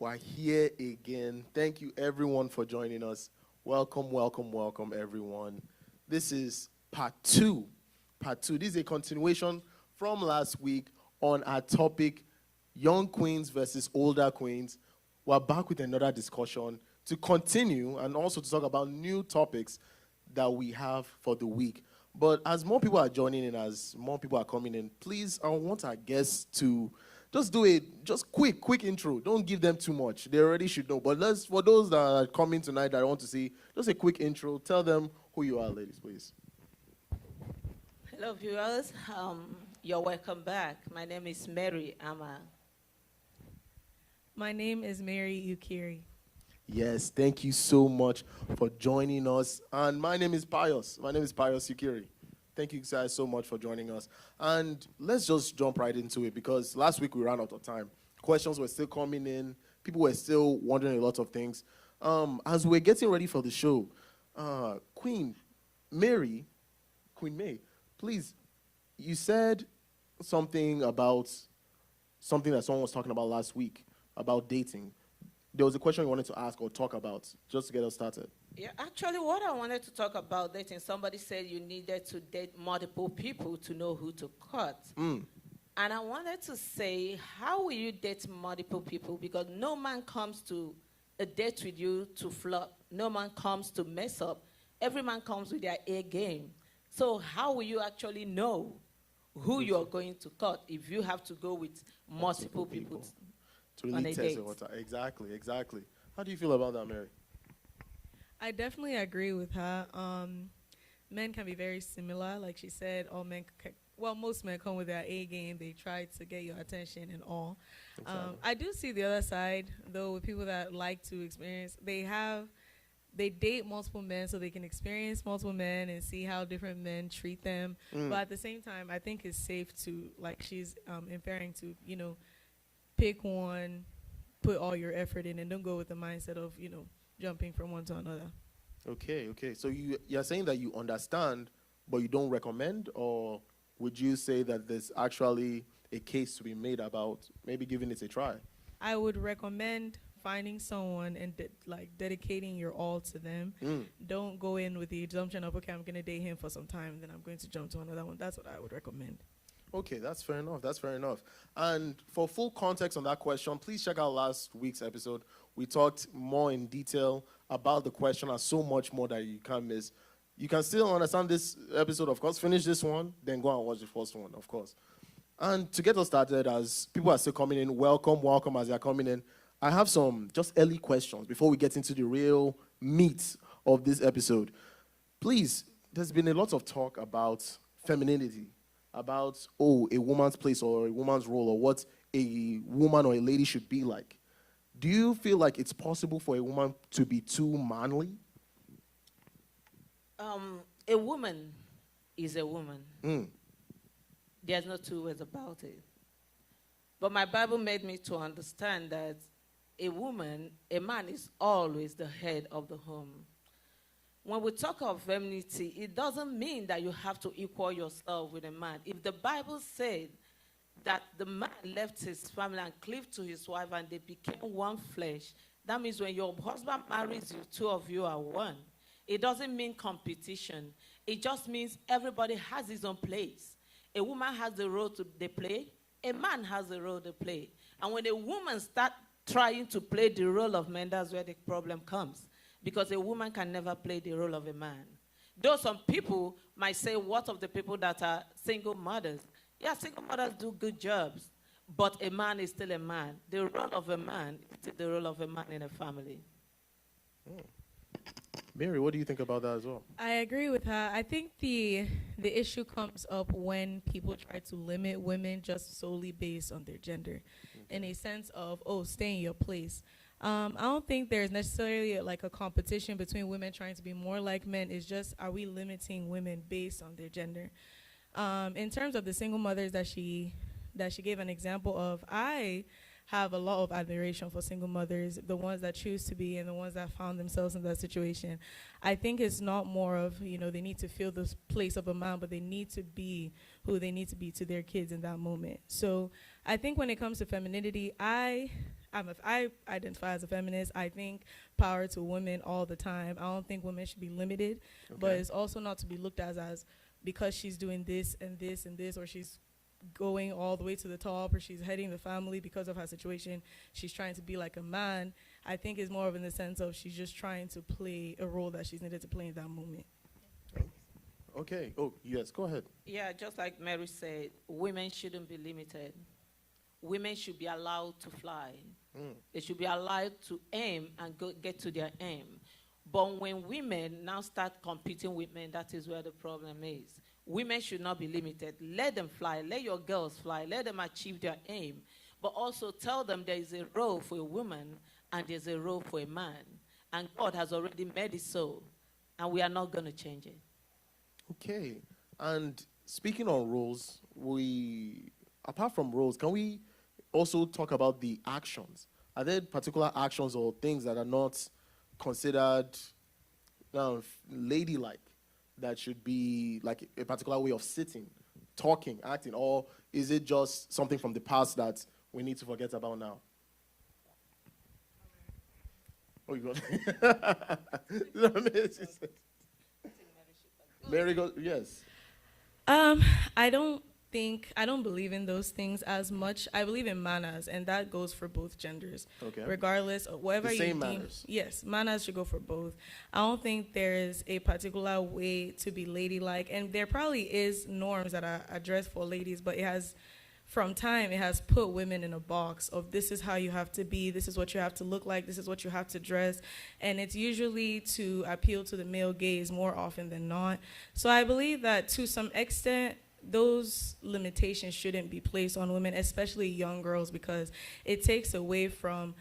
We're here again. Thank you, everyone, for joining us. Welcome, welcome, welcome, everyone. This is part two. Part two. This is a continuation from last week on our topic, young queens versus older queens. We're back with another discussion to continue and also to talk about new topics that we have for the week. But as more people are joining in, as more people are coming in, please, I want our guests to just do a quick intro. Don't give them too much. They already should know. But for those that are coming tonight that I want to see, just a quick intro. Tell them who you are, ladies, please. Hello, viewers. You're welcome back. My name is Mary Ama. My name is Mary Ukiri. Yes, thank you so much for joining us. And my name is Pius. My name is Pius Ukiri. Thank you guys so much for joining us. And let's just jump right into it because last week we ran out of time. Questions were still coming in. People were still wondering a lot of things. As we're getting ready for the show, Queen May, please, you said something about something that someone was talking about last week, about dating. There was a question you wanted to ask or talk about, just to get us started. Yeah, actually, what I wanted to talk about dating, somebody said you needed to date multiple people to know who to cut. And I wanted to say, how will you date multiple people? Because no man comes to a date with you to flop. No man comes to mess up. Every man comes with their A game. So how will you actually know who you're going to cut if you have to go with multiple people to really test the water? Exactly. How do you feel about that, Mary? I definitely agree with her. Men can be very similar. Like she said, most men come with their A game. They try to get your attention and all. Exactly. I do see the other side, though, with people that like to experience. They date multiple men so they can experience multiple men and see how different men treat them. But at the same time, I think it's safe to, like she's inferring to, pick one, put all your effort in, and don't go with the mindset of, jumping from one to another. Okay. So you're saying that you understand, but you don't recommend? Or would you say that there's actually a case to be made about maybe giving it a try? I would recommend finding someone and dedicating your all to them. Don't go in with the assumption of, okay, I'm going to date him for some time, and then I'm going to jump to another one. That's what I would recommend. Okay, that's fair enough. And for full context on that question, please check out last week's episode. We talked more in detail about the question and so much more that you can't miss. You can still understand this episode, of course. Finish this one, then go and watch the first one, of course. And to get us started, as people are still coming in, welcome as they're coming in. I have some just early questions before we get into the real meat of this episode. Please, there's been a lot of talk about femininity, about, a woman's place or a woman's role or what a woman or a lady should be like. Do you feel like it's possible for a woman to be too manly? A woman is a woman. There's no two ways about it. But my Bible made me to understand that a man is always the head of the home. When we talk of femininity, it doesn't mean that you have to equal yourself with a man. If the Bible said that the man left his family and cleaved to his wife and they became one flesh, that means when your husband marries you, two of you are one. It doesn't mean competition. It just means everybody has his own place. A woman has the role they play. A man has the role to play. And when a woman starts trying to play the role of man, that's where the problem comes. Because a woman can never play the role of a man. Though some people might say, what of the people that are single mothers? Yeah, single mothers do good jobs. But a man is still a man. The role of a man is the role of a man in a family. Mary, what do you think about that as well? I agree with her. I think the issue comes up when people try to limit women just solely based on their gender, in a sense of, stay in your place. I don't think there's necessarily a competition between women trying to be more like men. It's just, are we limiting women based on their gender? In terms of the single mothers that she gave an example of, I have a lot of admiration for single mothers, the ones that choose to be and the ones that found themselves in that situation. I think it's not more of, they need to fill this place of a man, but they need to be who they need to be to their kids in that moment. So I think when it comes to femininity, I I identify as a feminist. I think power to women all the time. I don't think women should be limited, but it's also not to be looked at as because she's doing this and this and this, or she's going all the way to the top, or she's heading the family because of her situation, she's trying to be like a man. I think it's more of in the sense of she's just trying to play a role that she's needed to play in that moment. Okay. Oh, yes, go ahead. Yeah, just like Mary said, women shouldn't be limited. Women should be allowed to fly. They should be allowed to aim and get to their aim. But when women now start competing with men, that is where the problem is. Women should not be limited. Let them fly. Let your girls fly. Let them achieve their aim. But also tell them there is a role for a woman and there's a role for a man. And God has already made it so. And we are not going to change it. Okay. And speaking on roles, apart from roles, can we also talk about the actions? Are there particular actions or things that are not considered ladylike, that should be like a particular way of sitting, talking, acting, or is it just something from the past that we need to forget about now? Oh, you got Mary goes, yes. I don't believe in those things as much. I believe in manners, and that goes for both genders. Okay. Regardless of whatever the you same deem. manners. Yes, manners should go for both. I don't think there is a particular way to be ladylike, and there probably is norms that are addressed for ladies, but it has put women in a box of this is how you have to be, this is what you have to look like, this is what you have to dress, and it's usually to appeal to the male gaze more often than not. So I believe that to some extent, those limitations shouldn't be placed on women, especially young girls, because it takes away from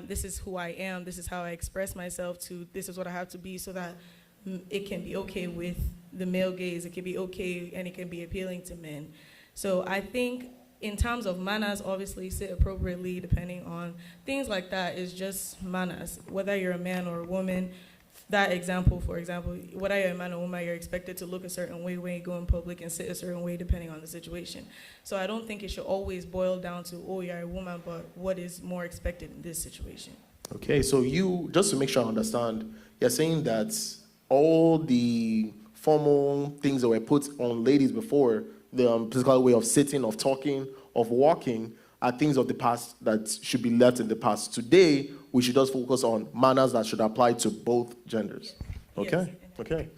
this is who I am, this is how I express myself, to this is what I have to be, so that it can be okay with the male gaze, it can be okay, and it can be appealing to men. So I think in terms of manners, obviously sit appropriately depending on things like that is just manners. Whether you're a man or a woman, that example, for example, whether you're a man or woman, you're expected to look a certain way when you go in public and sit a certain way depending on the situation. So I don't think it should always boil down to, oh, you're a woman, but what is more expected in this situation? Okay, so you, just to make sure I understand, you're saying that all the formal things that were put on ladies before, the physical way of sitting, of talking, of walking, are things of the past that should be left in the past. Today, we should just focus on manners that should apply to both genders. Okay? Yes. Okay.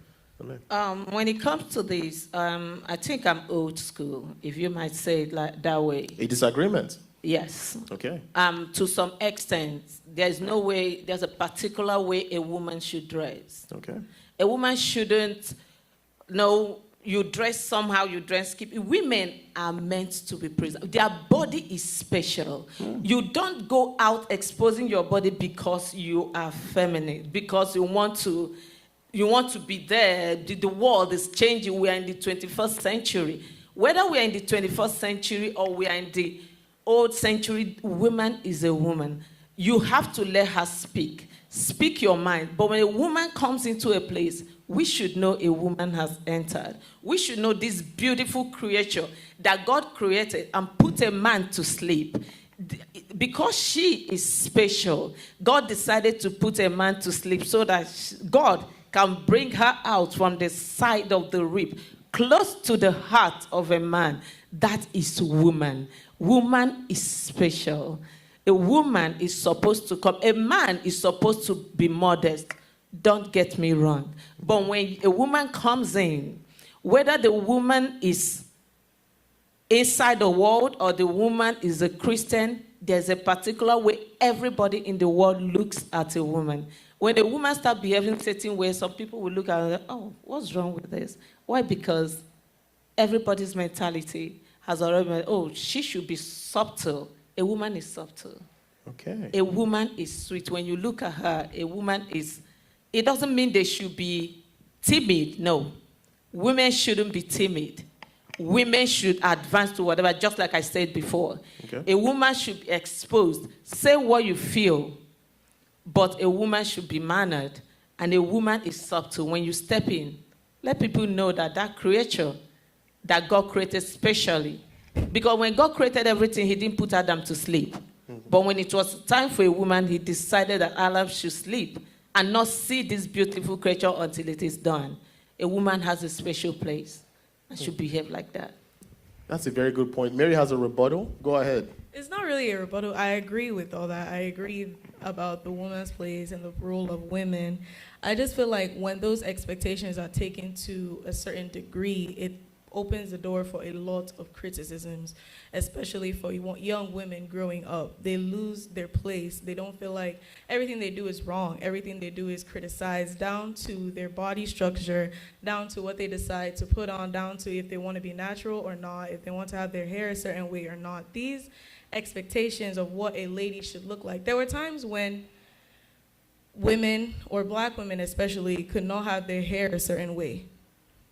When it comes to this, I think I'm old school, if you might say it like that way. A disagreement? Yes. Okay. To some extent, there's a particular way a woman should dress. Okay. A woman shouldn't, you dress somehow, you dress keep. Women are meant to be present. Their body is special. You don't go out exposing your body because you are feminine, because you want to be there. The world is changing. We are in the 21st century. Whether we are in the 21st century or we are in the old century, woman is a woman. You have to let her speak. Speak your mind. But when a woman comes into a place, we should know a woman has entered. We should know this beautiful creature that God created and put a man to sleep. Because she is special, God decided to put a man to sleep so that God can bring her out from the side of the rib, close to the heart of a man. That is woman. Woman is special. A woman is supposed to come. A man is supposed to be modest. Don't get me wrong. But when a woman comes in, whether the woman is inside the world or the woman is a Christian, there's a particular way everybody in the world looks at a woman. When a woman starts behaving certain ways, some people will look at her and say, oh, what's wrong with this? Why? Because everybody's mentality has already been, oh, she should be subtle. A woman is subtle. Okay. A woman is sweet. When you look at her, a woman is... It doesn't mean they should be timid. No. Women shouldn't be timid. Women should advance to whatever, just like I said before. Okay. A woman should be exposed. Say what you feel, but a woman should be mannered, and a woman is subtle. When you step in, let people know that creature that God created specially. Because when God created everything, he didn't put Adam to sleep. But when it was time for a woman, he decided that Adam should sleep and not see this beautiful creature until it is done. A woman has a special place and should behave like that. That's a very good point. Mary has a rebuttal. Go ahead. It's not really a rebuttal. I agree with all that. I agree about the woman's place and the role of women. I just feel like when those expectations are taken to a certain degree, it opens the door for a lot of criticisms, especially for young women growing up. They lose their place. They don't feel like everything they do is wrong. Everything they do is criticized, down to their body structure, down to what they decide to put on, down to if they want to be natural or not, if they want to have their hair a certain way or not. These expectations of what a lady should look like. There were times when women, or black women especially, could not have their hair a certain way.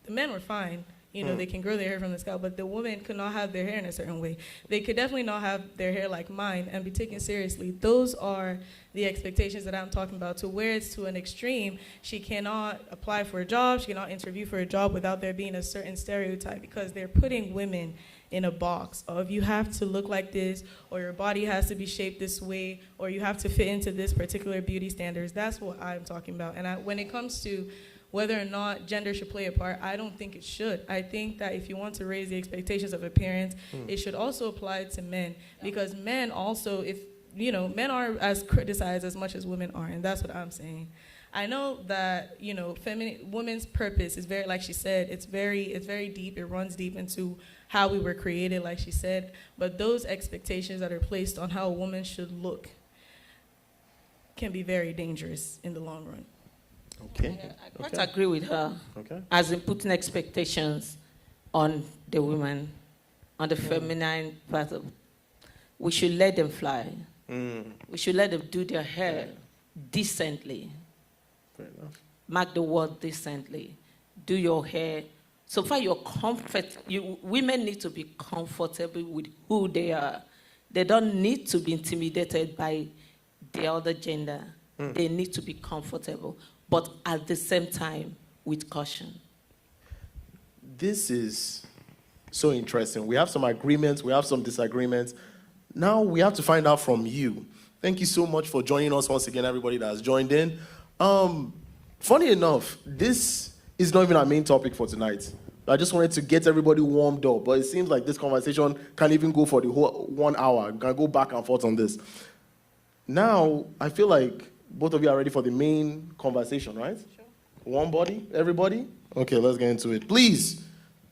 The men were fine. You know, they can grow their hair from the scalp, but the women could not have their hair in a certain way. They could definitely not have their hair like mine and be taken seriously. Those are the expectations that I'm talking about, to where it's to an extreme. She cannot apply for a job, she cannot interview for a job without there being a certain stereotype, because they're putting women in a box of you have to look like this, or your body has to be shaped this way, or you have to fit into this particular beauty standards. That's what I'm talking about. And when it comes to whether or not gender should play a part, I don't think it should. I think that if you want to raise the expectations of appearance, it should also apply to men, because men also, men are as criticized as much as women are, and that's what I'm saying. I know that, women's purpose is very, like she said, it's very deep. It runs deep into how we were created, like she said. But those expectations that are placed on how a woman should look can be very dangerous in the long run. Okay. I quite agree with her. Okay. As in putting expectations on the women, on the feminine part of, we should let them fly. We should let them do their hair decently. Fair enough. Mark the word decently. Do your hair. So far, women need to be comfortable with who they are. They don't need to be intimidated by the other gender. They need to be comfortable, but at the same time, with caution. This is so interesting. We have some agreements, we have some disagreements. Now we have to find out from you. Thank you so much for joining us once again, everybody that has joined in. Funny enough, this is not even our main topic for tonight. I just wanted to get everybody warmed up, but it seems like this conversation can't even go for the whole 1 hour. We can go back and forth on this. Now, I feel like both of you are ready for the main conversation, right? Sure. One body, everybody? Okay, let's get into it. Please,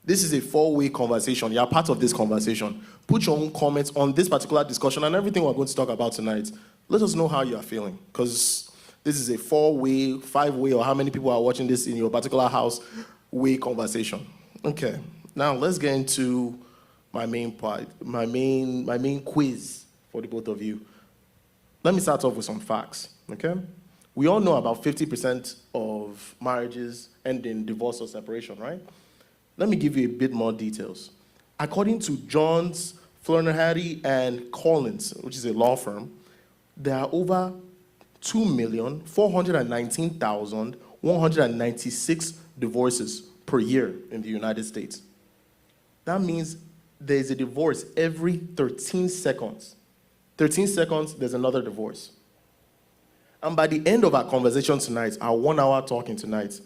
this is a 4-way conversation. You are part of this conversation. Put your own comments on this particular discussion and everything we're going to talk about tonight. Let us know how you are feeling, because this is a 4-way, 5-way, or how many people are watching this in your particular house way conversation. Okay, now let's get into my main part, my main quiz for the both of you. Let me start off with some facts, okay? We all know about 50% of marriages end in divorce or separation, right? Let me give you a bit more details. According to Johns, Flannery, and Collins, which is a law firm, there are over 2,419,196 divorces per year in the United States. That means there's a divorce every 13 seconds. 13 seconds, there's another divorce. And by the end of our conversation tonight, our 1 hour talking tonight,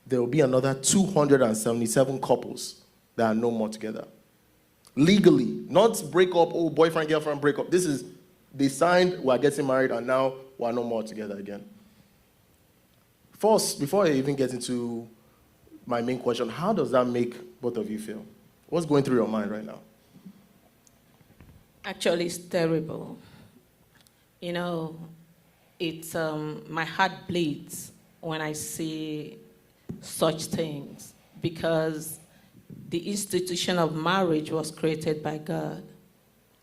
there will be another 277 couples that are no more together. Legally, not break up, boyfriend, girlfriend, break up. This is, they signed, we're getting married, and now we're no more together again. First, before I even get into my main question, how does that make both of you feel? What's going through your mind right now? Actually, it's terrible. It's my heart bleeds when I see such things, because the institution of marriage was created by God,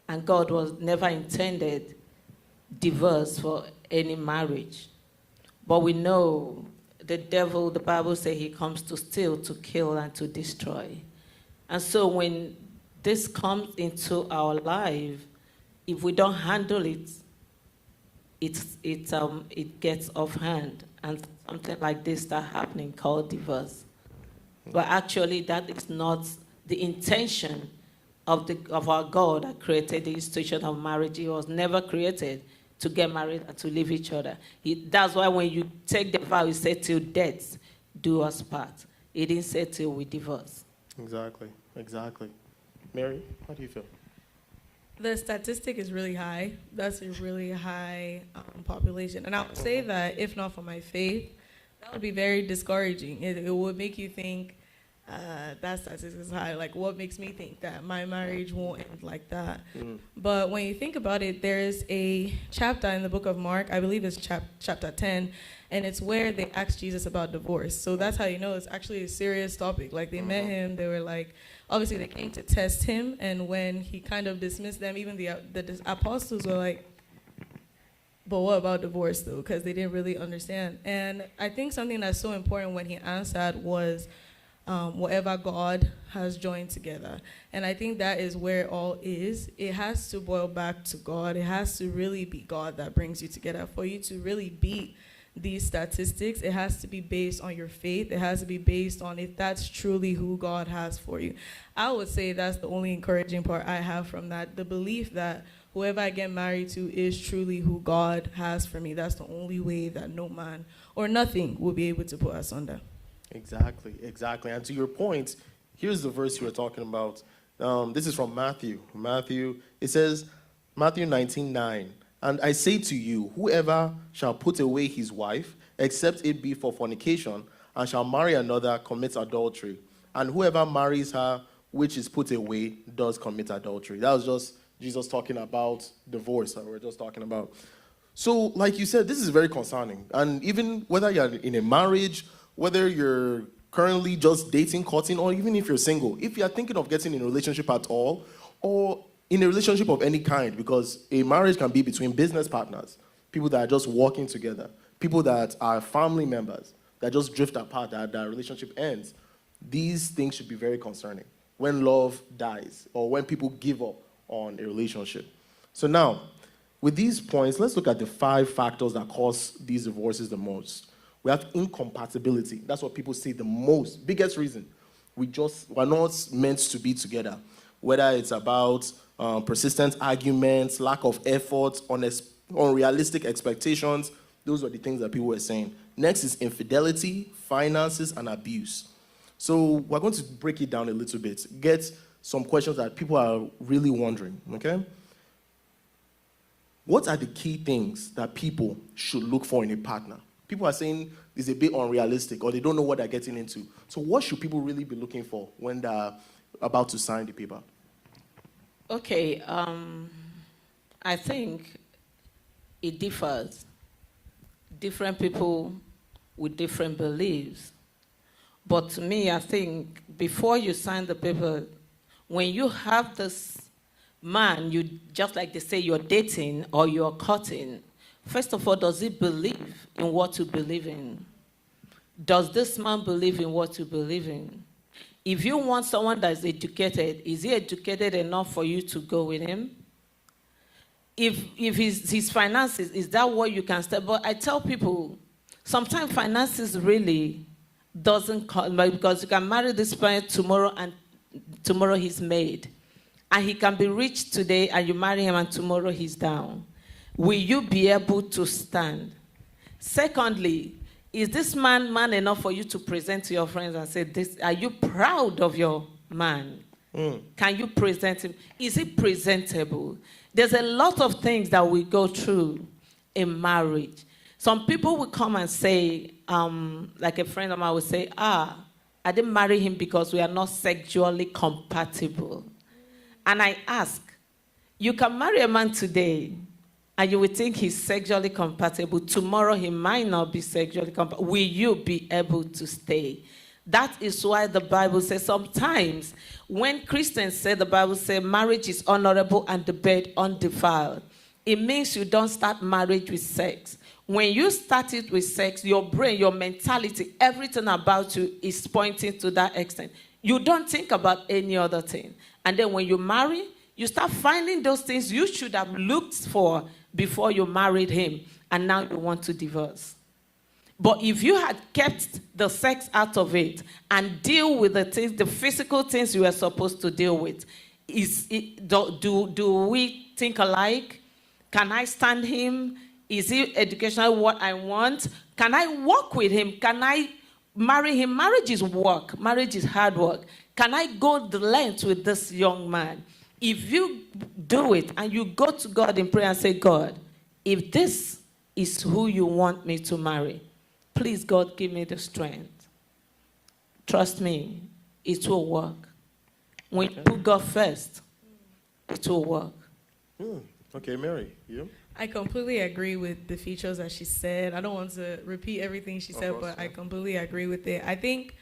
and God was never intended divorce for any marriage. But we know the devil, the Bible says he comes to steal, to kill, and to destroy. And so when this comes into our life, if we don't handle it, it gets off hand, and something like this start happening called divorce. But actually, that is not the intention of our God that created the institution of marriage. He was never created to get married and to leave each other. That's why when you take the vow, he said, till death do us part. He didn't say till we divorce. Exactly. Mary, how do you feel? The statistic is really high. That's a really high population. And I would say that if not for my faith, that would be very discouraging. It would make you think that statistic is high. Like, what makes me think that my marriage won't end like that? But when you think about it, there's a chapter in the book of Mark, I believe it's chapter 10, and it's where they asked Jesus about divorce. So that's how you know it's actually a serious topic. Like, they met him, they were like, obviously they came to test him, and when he kind of dismissed them, even the apostles were like, but what about divorce, though? Because they didn't really understand. And I think something that's so important when he answered was, whatever God has joined together. And I think that is where it all is. It has to boil back to God. It has to really be God that brings you together. For you to really beat these statistics, it has to be based on your faith. It has to be based on if that's truly who God has for you. I would say that's the only encouraging part I have from that. The belief that whoever I get married to is truly who God has for me. That's the only way that no man or nothing will be able to put us under. Exactly. And to your point, here's the verse you were talking about. This is from Matthew. It says, Matthew 19:9. And I say to you, whoever shall put away his wife, except it be for fornication, and shall marry another, commits adultery. And whoever marries her, which is put away, does commit adultery. That was just Jesus talking about divorce that we were just talking about. So, like you said, this is very concerning. And even whether you're in a marriage, whether you're currently just dating, courting, or even if you're single, if you're thinking of getting in a relationship at all, or in a relationship of any kind, because a marriage can be between business partners, people that are just working together, people that are family members, that just drift apart, that relationship ends. These things should be very concerning when love dies or when people give up on a relationship. So now, with these points, let's look at the 5 factors that cause these divorces the most. We have incompatibility. That's what people say the most, biggest reason. We're not meant to be together. Whether it's about persistent arguments, lack of effort, unrealistic expectations, those are the things that people were saying. Next is infidelity, finances, and abuse. So we're going to break it down a little bit, get some questions that people are really wondering, okay? What are the key things that people should look for in a partner? People are saying it's a bit unrealistic or they don't know what they're getting into. So what should people really be looking for when they're about to sign the paper? Okay, I think it differs. Different people with different beliefs. But to me, I think before you sign the paper, when you have this man, you just like they say you're dating or you're courting, first of all, does he believe in what you believe in? Does this man believe in what you believe in? If you want someone that is educated, is he educated enough for you to go with him? If his finances, is that what you can step? But I tell people, sometimes finances really doesn't come, because you can marry this person tomorrow and tomorrow he's made. And he can be rich today and you marry him and tomorrow he's down. Will you be able to stand? Secondly, is this man enough for you to present to your friends and say, are you proud of your man? Can you present him? Is he presentable? There's a lot of things that we go through in marriage. Some people will come and say, like a friend of mine would say, I didn't marry him because we are not sexually compatible. And I ask, you can marry a man today, and you will think he's sexually compatible. Tomorrow he might not be sexually compatible. Will you be able to stay? That is why the Bible says sometimes when Christians say, the Bible says marriage is honorable and the bed undefiled, it means you don't start marriage with sex. When you start it with sex, your brain, your mentality, everything about you is pointing to that extent. You don't think about any other thing. And then when you marry, you start finding those things you should have looked for before you married him, and now you want to divorce. But if you had kept the sex out of it and deal with the things, the physical things you were supposed to deal with, Do we think alike? Can I stand him? Is he educational what I want? Can I work with him? Can I marry him? Marriage is work. Marriage is hard work. Can I go the length with this young man? If you do it and you go to God in prayer and say, God, if this is who you want me to marry, please, God, give me the strength. Trust me, it will work. When you put God first, it will work. Okay, Mary, you? I completely agree with the features that she said. I don't want to repeat everything she said, but I completely agree with it. I think,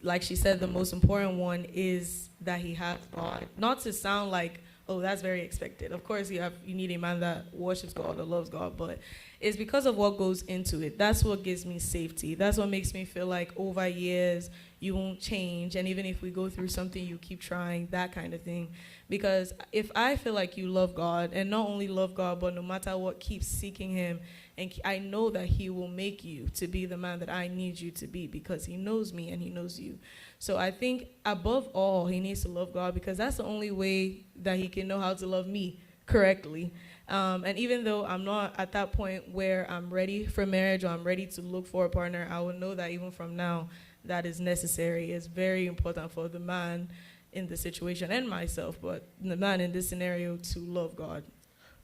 like she said, the most important one is that he has God. Not to sound like, oh, that's very expected. Of course, you need a man that worships God or loves God, but it's because of what goes into it. That's what gives me safety. That's what makes me feel like over years you won't change, and even if we go through something, you keep trying, that kind of thing. Because if I feel like you love God, and not only love God, but no matter what, keep seeking him, and I know that he will make you to be the man that I need you to be, because he knows me and he knows you. So I think above all, he needs to love God, because that's the only way that he can know how to love me correctly. And even though I'm not at that point where I'm ready for marriage or I'm ready to look for a partner, I will know that even from now, that is necessary. It's very important for the man in the situation and myself, but the man in this scenario to love God.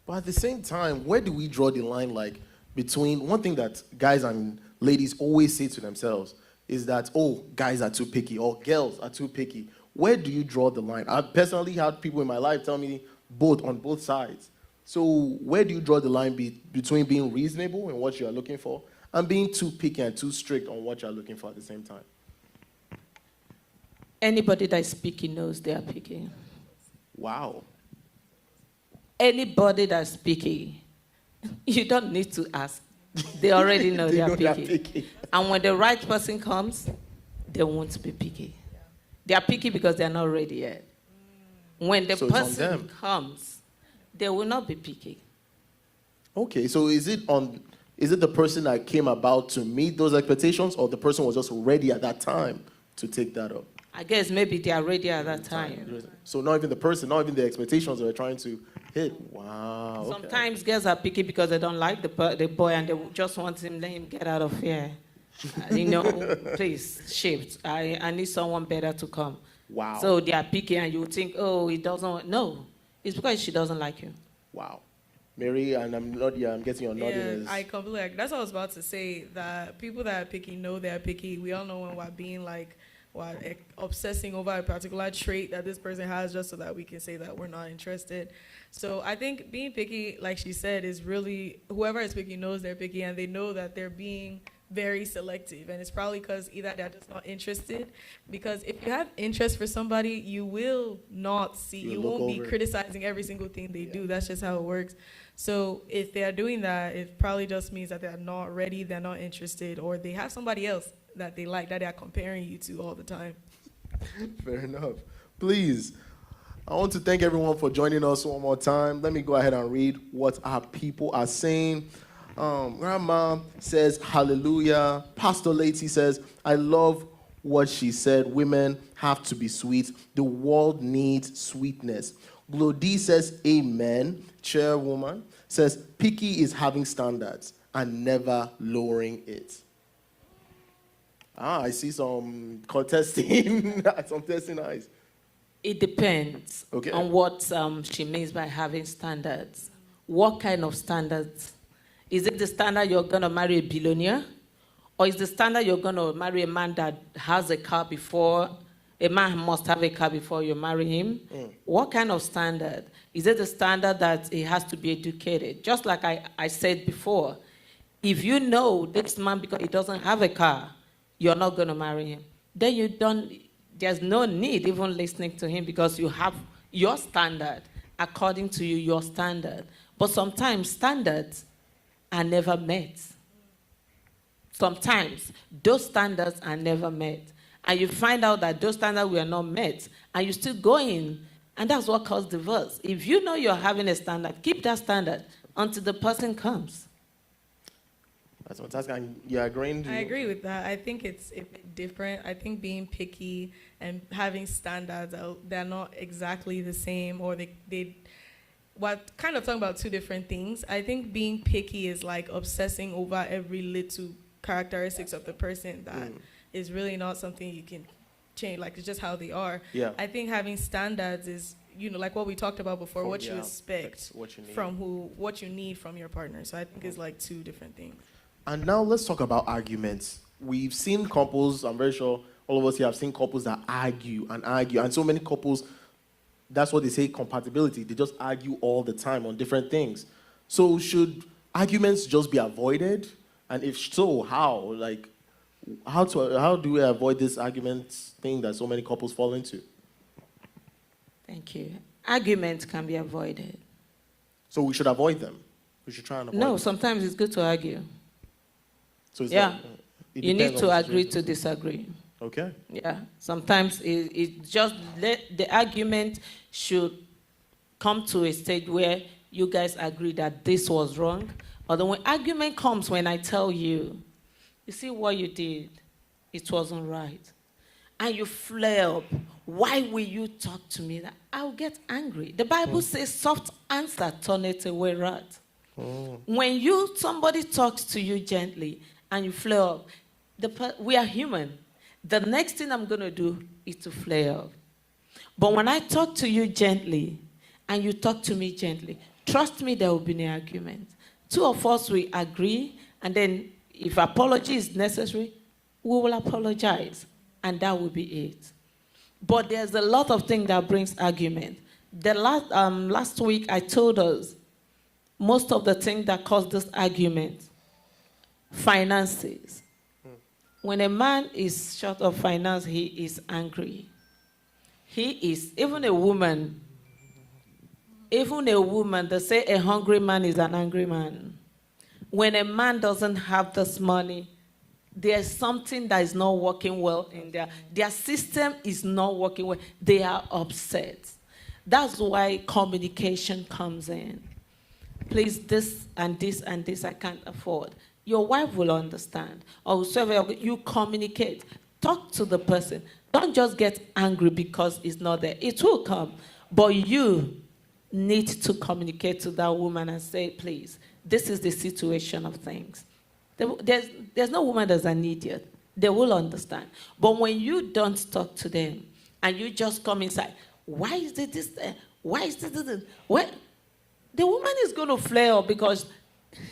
But at the same time, where do we draw the line, like, between one thing that guys and ladies always say to themselves is that, oh, guys are too picky or girls are too picky. Where do you draw the line? I've personally had people in my life tell me on both sides. So where do you draw the line between being reasonable in what you are looking for and being too picky and too strict on what you're looking for at the same time? Anybody that is picky knows they are picky. Wow. Anybody that's picky, you don't need to ask. They already know they are picky. And when the right person comes, they won't be picky. They are picky because they are not ready yet. When the person comes, they will not be picky. Okay, so is it the person that came about to meet those expectations, or the person was just ready at that time to take that up? I guess maybe they are ready at that time. So not even the person, not even the expectations they're trying to hit. Wow. Okay. Sometimes girls are picky because they don't like the boy and they just want him, let him get out of here. Please, shift. I need someone better to come. Wow. So they are picky and you think, oh, he doesn't want. No, it's because she doesn't like you. Wow. Mary, and I'm getting your nodding. I completely agree. That's what I was about to say, that people that are picky know they're picky. We all know when we're being obsessing over a particular trait that this person has just so that we can say that we're not interested. So I think being picky, like she said, is really, whoever is picky knows they're picky and they know that they're being very selective. And it's probably because either they're just not interested, because if you have interest for somebody, you will not see, you won't be criticizing every single thing they do. That's just how it works. So if they are doing that, it probably just means that they're not ready, they're not interested, or they have somebody else that they like that they are comparing you to all the time. Fair enough. Please, I want to thank everyone for joining us one more time. Let me go ahead and read what our people are saying. Grandma says, hallelujah. Pastor Lady says, I love what she said. Women have to be sweet. The world needs sweetness. Glody says, amen. Chairwoman says, picky is having standards and never lowering it. I see some contesting, some testing eyes. It depends on what she means by having standards. What kind of standards? Is it the standard you're going to marry a billionaire? Or is the standard you're going to marry a man that has a car before? A man must have a car before you marry him. What kind of standard? Is it the standard that he has to be educated? Just like I said before, if you know this man because he doesn't have a car, you're not going to marry him. Then there's no need even listening to him because you have your standard, according to you, your standard. But sometimes standards are never met. Sometimes those standards are never met. And you find out that those standards were not met, and you still go in, and that's what causes divorce. If you know you're having a standard, keep that standard until the person comes. That's fantastic. And you're agreeing? I agree with that. I think it's a bit different. I think being picky and having standards, they're not exactly the same, or they we're kind of talking about two different things. I think being picky is like obsessing over every little characteristics of the person that is really not something you can change. Like, it's just how they are. Yeah. I think having standards is, like what we talked about before, what you expect from what you need from your partner. So I think it's like two different things. And now let's talk about arguments. We've seen couples, I'm very sure all of us here have seen couples that argue. And so many couples, that's what they say, compatibility. They just argue all the time on different things. So should arguments just be avoided? And if so, how? Like, how do we avoid this arguments thing that so many couples fall into? Thank you. Arguments can be avoided. So we should avoid them? We should try and avoid them? No, sometimes it's good to argue. So it's yeah. like, you need to agree to disagree. Okay. Yeah. Sometimes it just the argument should come to a stage where you guys agree that this was wrong. Or when argument comes, when I tell you, you see what you did, it wasn't right. And you flare up. Why will you talk to me? I'll get angry. The Bible says soft answer turneth away wrath. When somebody talks to you gently and you flare up, we are human. The next thing I'm going to do is to flare up. But when I talk to you gently and you talk to me gently, trust me, there will be no argument. Two of us will agree, and then if apology is necessary, we will apologize, and that will be it. But there's a lot of things that brings argument. The last week I told us most of the things that cause this argument, finances. When a man is short of finance, he is angry. He is, even a woman, they say a hungry man is an angry man. When a man doesn't have this money, there's something that is not working well in their system is not working well. They are upset. That's why communication comes in. Please, this and this and this I can't afford. Your wife will understand. Or whoever you communicate. Talk to the person. Don't just get angry because it's not there. It will come. But you need to communicate to that woman and say, please, this is the situation of things. There's no woman that's an idiot. They will understand. But when you don't talk to them and you just come inside, why is it this? Why is this? What? The woman is going to flare up because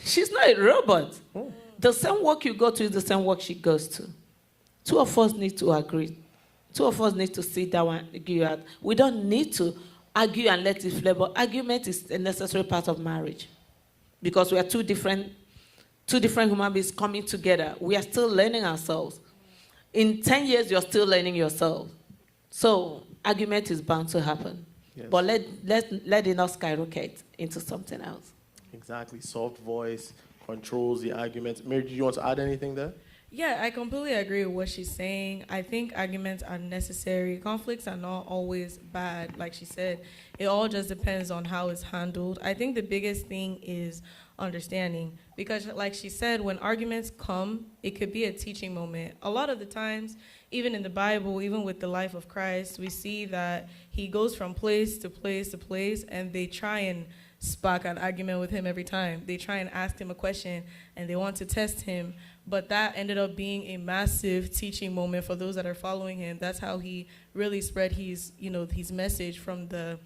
she's not a robot. The same work you go to is the same work she goes to. Two of us need to agree. Two of us need to sit down and argue out. We don't need to argue and let it flare, but argument is a necessary part of marriage. Because we are two different human beings coming together. We are still learning ourselves. In 10 years, you're still learning yourself. So argument is bound to happen. Yes. But let it not skyrocket into something else. Exactly. Soft voice controls the argument. Mary, do you want to add anything there? Yeah, I completely agree with what she's saying. I think arguments are necessary. Conflicts are not always bad, like she said. It all just depends on how it's handled. I think the biggest thing is understanding. Because like she said, when arguments come, it could be a teaching moment. A lot of the times, even in the Bible, even with the life of Christ, we see that he goes from place to place to place, and they try and spark an argument with him every time. They try and ask him a question, and they want to test him. But that ended up being a massive teaching moment for those that are following him. That's how he really spread his message from the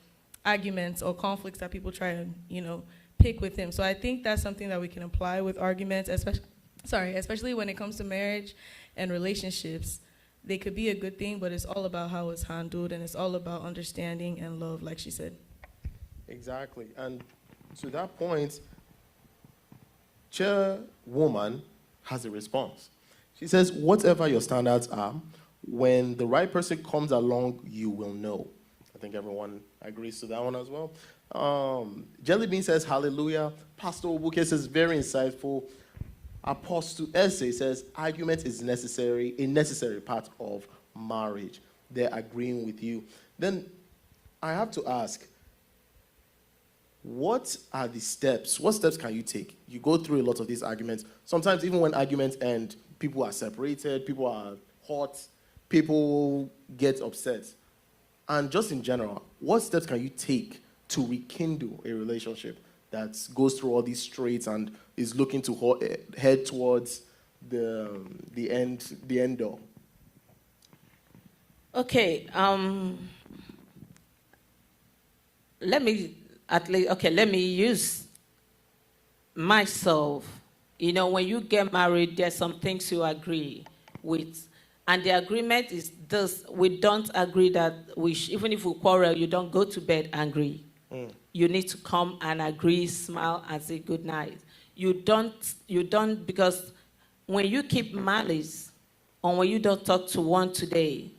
arguments or conflicts that people try to, pick with him. So I think that's something that we can apply with arguments, especially when it comes to marriage and relationships. They could be a good thing, but it's all about how it's handled, and it's all about understanding and love, like she said. Exactly. And to that point, chairwoman has a response. She says, whatever your standards are, when the right person comes along, you will know. I think everyone agrees to that one as well. Jellybean says, hallelujah. Pastor Obuke says, very insightful. Apostle Essay says, argument is necessary, a necessary part of marriage. They're agreeing with you. Then I have to ask, what are the steps? What steps can you take? You go through a lot of these arguments. Sometimes even when arguments end, people are separated, people are hot, people get upset. And just in general, what steps can you take to rekindle a relationship that goes through all these straits and is looking to head towards the end door? Okay, let me use myself. You know, when you get married, there's some things you agree with. And the agreement is this: we don't agree that even if we quarrel, you don't go to bed angry. You need to come and agree, smile, and say good night. You don't, because when you keep malice, or when you don't talk to one today,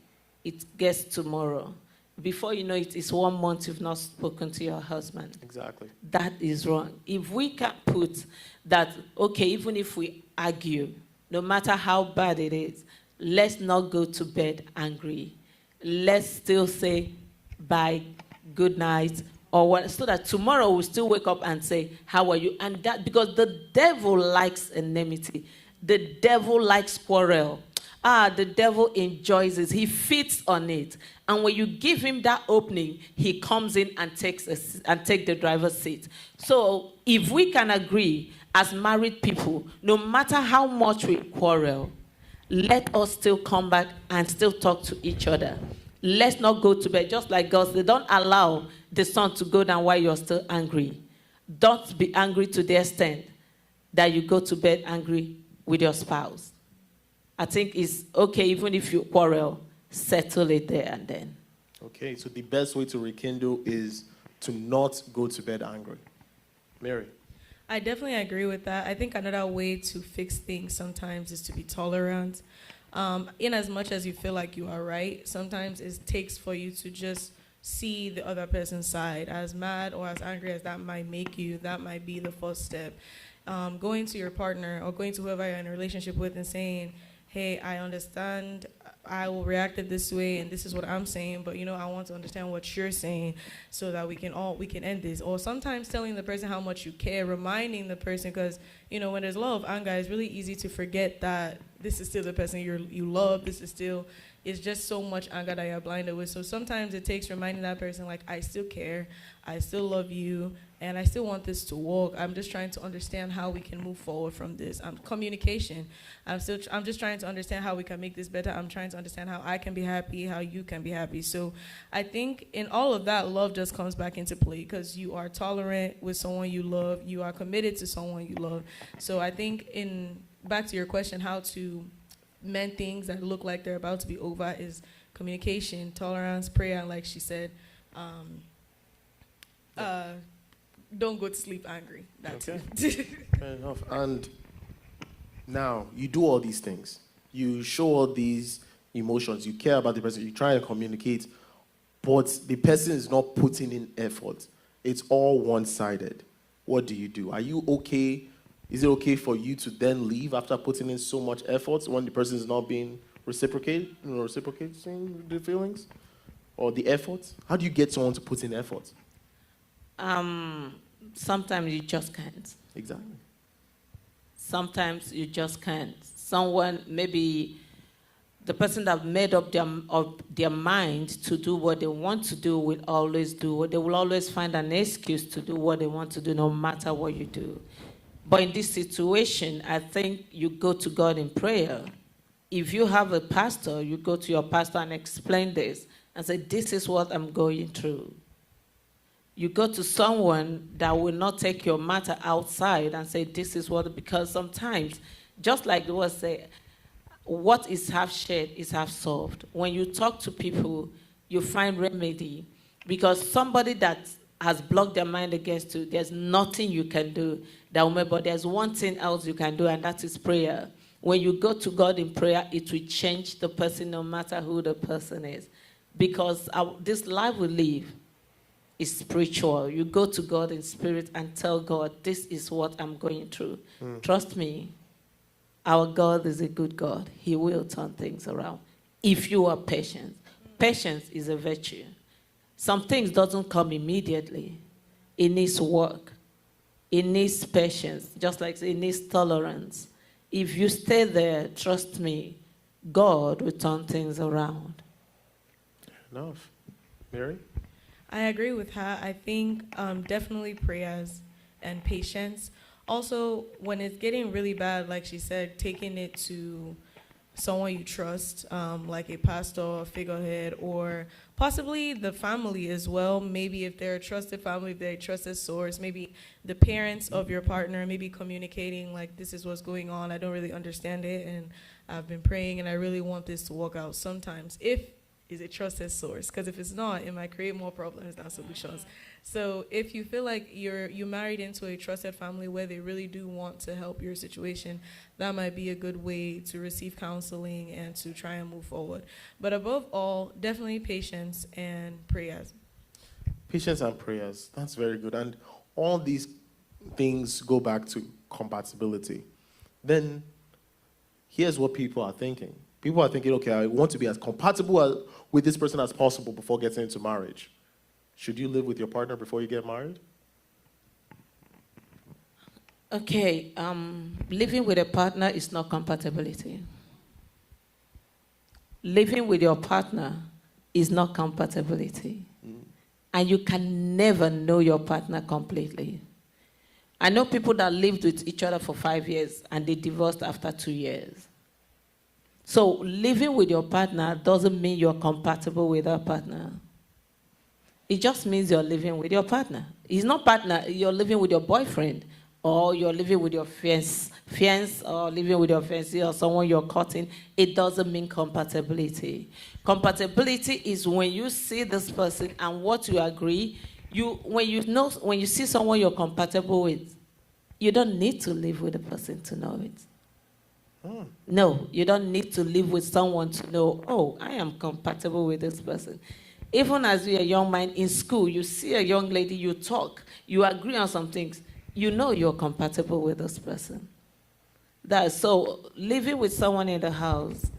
it gets tomorrow. Before you know it, it's 1 month you've not spoken to your husband. Exactly. That is wrong. If we can put that, okay, even if we argue, no matter how bad it is, let's not go to bed angry. Let's still say bye, good night, or what, so that tomorrow we'll still wake up and say, how are you? And that, because the devil likes enmity. The devil likes quarrel. The devil enjoys it. He feeds on it. And when you give him that opening, he comes in and takes the driver's seat. So if we can agree as married people, no matter how much we quarrel, let us still come back and still talk to each other. Let's not go to bed. Just like God, they don't allow the sun to go down while you're still angry. Don't be angry to the extent that you go to bed angry with your spouse. I think it's okay, even if you quarrel, settle it there and then. Okay, so the best way to rekindle is to not go to bed angry. Mary? I definitely agree with that. I think another way to fix things sometimes is to be tolerant. In as much as you feel like you are right, sometimes it takes for you to just see the other person's side. As mad or as angry as that might make you, that might be the first step. Going to your partner or going to whoever you're in a relationship with and saying, hey, I understand I will react this way and this is what I'm saying, but I want to understand what you're saying so that we can end this. Or sometimes telling the person how much you care, reminding the person, because when there's a lot of anger, it's really easy to forget that this is still the person you love. It's just so much anger that you're blinded with. So sometimes it takes reminding that person, like, I still care, I still love you, and I still want this to work. I'm just trying to understand how we can move forward from this. Communication. I'm just trying to understand how we can make this better. I'm trying to understand how I can be happy, how you can be happy. So I think in all of that, love just comes back into play because you are tolerant with someone you love. You are committed to someone you love. So I think back to your question, how to mend things that look like they're about to be over is communication, tolerance, prayer, and like she said, don't go to sleep angry. That's it. Fair enough. And now you do all these things. You show all these emotions. You care about the person. You try to communicate, but the person is not putting in effort. It's all one-sided. What do? Are you okay? Is it okay for you to then leave after putting in so much effort when the person is not being reciprocating the feelings or the effort? How do you get someone to put in effort? Sometimes you just can't. Exactly. Sometimes you just can't. Someone, maybe the person that made up their mind to do what they want to do will always do. They will always find an excuse to do what they want to do no matter what you do. But in this situation, I think you go to God in prayer. If you have a pastor, you go to your pastor and explain this and say, this is what I'm going through. You go to someone that will not take your matter outside and say, this is what, because sometimes, just like the word say, what is half shared is half solved. When you talk to people, you find remedy. Because somebody that has blocked their mind against you, there's nothing you can do. But there's one thing else you can do, and that is prayer. When you go to God in prayer, it will change the person no matter who the person is. Because this life we live is spiritual. You go to God in spirit and tell God, this is what I'm going through. Trust me, our God is a good God. He will turn things around if you are patient. Patience is a virtue. Some things doesn't come immediately. It needs work. It needs patience, just like it needs tolerance. If you stay there, trust me, God will turn things around. Enough. Mary? I agree with her. I think definitely prayers and patience. Also, when it's getting really bad, like she said, taking it to someone you trust, like a pastor, a figurehead, or possibly the family as well. Maybe if they're a trusted family, if they're a trusted source, maybe the parents of your partner, maybe communicating like, this is what's going on, I don't really understand it, and I've been praying and I really want this to work out. Sometimes, if is a trusted source, because if it's not, it might create more problems than solutions. So if you feel like you married into a trusted family where they really do want to help your situation, that might be a good way to receive counseling and to try and move forward. But above all, definitely patience and prayers. Patience and prayers. That's very good. And all these things go back to compatibility. Then here's what people are thinking. People are thinking, okay, I want to be as compatible with this person as possible before getting into marriage. Should you live with your partner before you get married? Okay, living with a partner is not compatibility. Living with your partner is not compatibility. And you can never know your partner completely. I know people that lived with each other for 5 years and they divorced after 2 years. So living with your partner doesn't mean you're compatible with that partner. It just means you're living with your partner. It's not partner, you're living with your boyfriend, or you're living with your fiance, or living with your fiancé, or someone you're courting. It doesn't mean compatibility. Compatibility is when you see this person and what you agree. When you see someone you're compatible with, you don't need to live with the person to know it. No, you don't need to live with someone to know, oh, I am compatible with this person. Even as you're a young man in school, you see a young lady, you talk, you agree on some things, you know you're compatible with this person. So living with someone in the house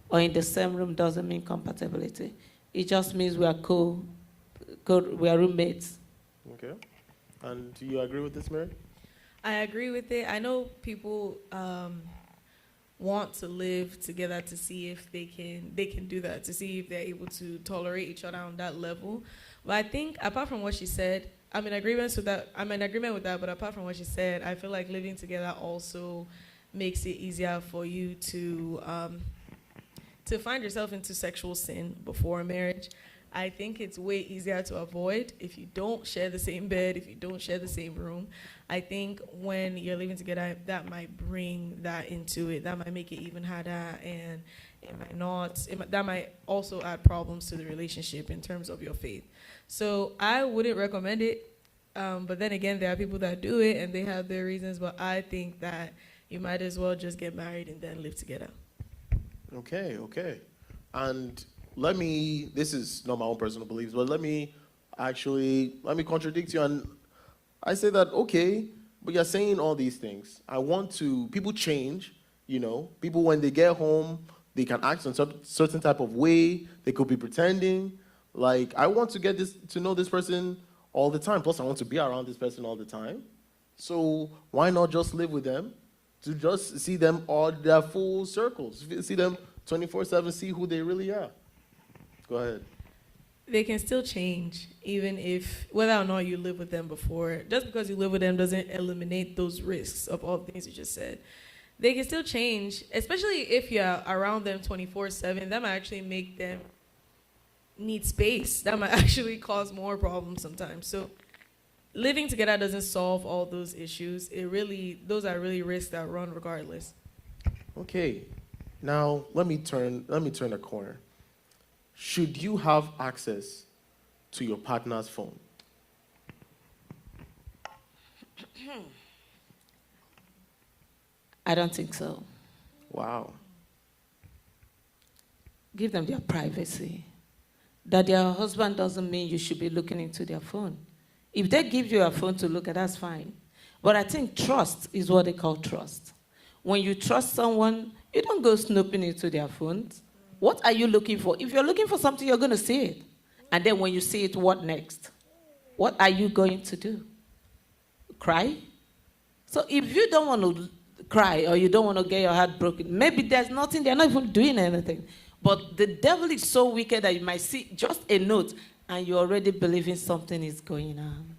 or in the same room doesn't mean compatibility. It just means we are we are roommates. Okay. And do you agree with this, Mary? I agree with it. I know people want to live together to see if they can do that, to see if they're able to tolerate each other on that level. But I think, apart from what she said, I'm in agreement with that. But apart from what she said, I feel like living together also makes it easier for you to find yourself into sexual sin before marriage. I think it's way easier to avoid if you don't share the same bed, if you don't share the same room. I think when you're living together, that might bring that into it. That might make it even harder, and that might also add problems to the relationship in terms of your faith. So I wouldn't recommend it, but then again, there are people that do it and they have their reasons, but I think that you might as well just get married and then live together. Okay. And this is not my own personal beliefs, but let me contradict you. And I say that, okay, but you're saying all these things. People change, people when they get home, they can act in a certain type of way. They could be pretending. Like, I want to get to know this person all the time. Plus, I want to be around this person all the time. So why not just live with them? To just see them all their full circles. See them 24/7, see who they really are. Go ahead. They can still change, even if, whether or not you live with them before. Just because you live with them doesn't eliminate those risks of all the things you just said. They can still change, especially if you're around them 24/7. That might actually make them need space. That might actually cause more problems sometimes. So living together doesn't solve all those issues. Those are really risks that run regardless. Okay. Now, let me turn a corner. Should you have access to your partner's phone? I don't think so. Wow. Give them their privacy. That their husband doesn't mean you should be looking into their phone. If they give you a phone to look at, that's fine. But I think trust is what they call trust. When you trust someone, you don't go snooping into their phones. What are you looking for? If you're looking for something, you're going to see it. And then when you see it, what next? what are you going to do? Cry? So if you don't want to cry or you don't want to get your heart broken, maybe there's nothing, they're not even doing anything. But the devil is so wicked that you might see just a note and you're already believing something is going on.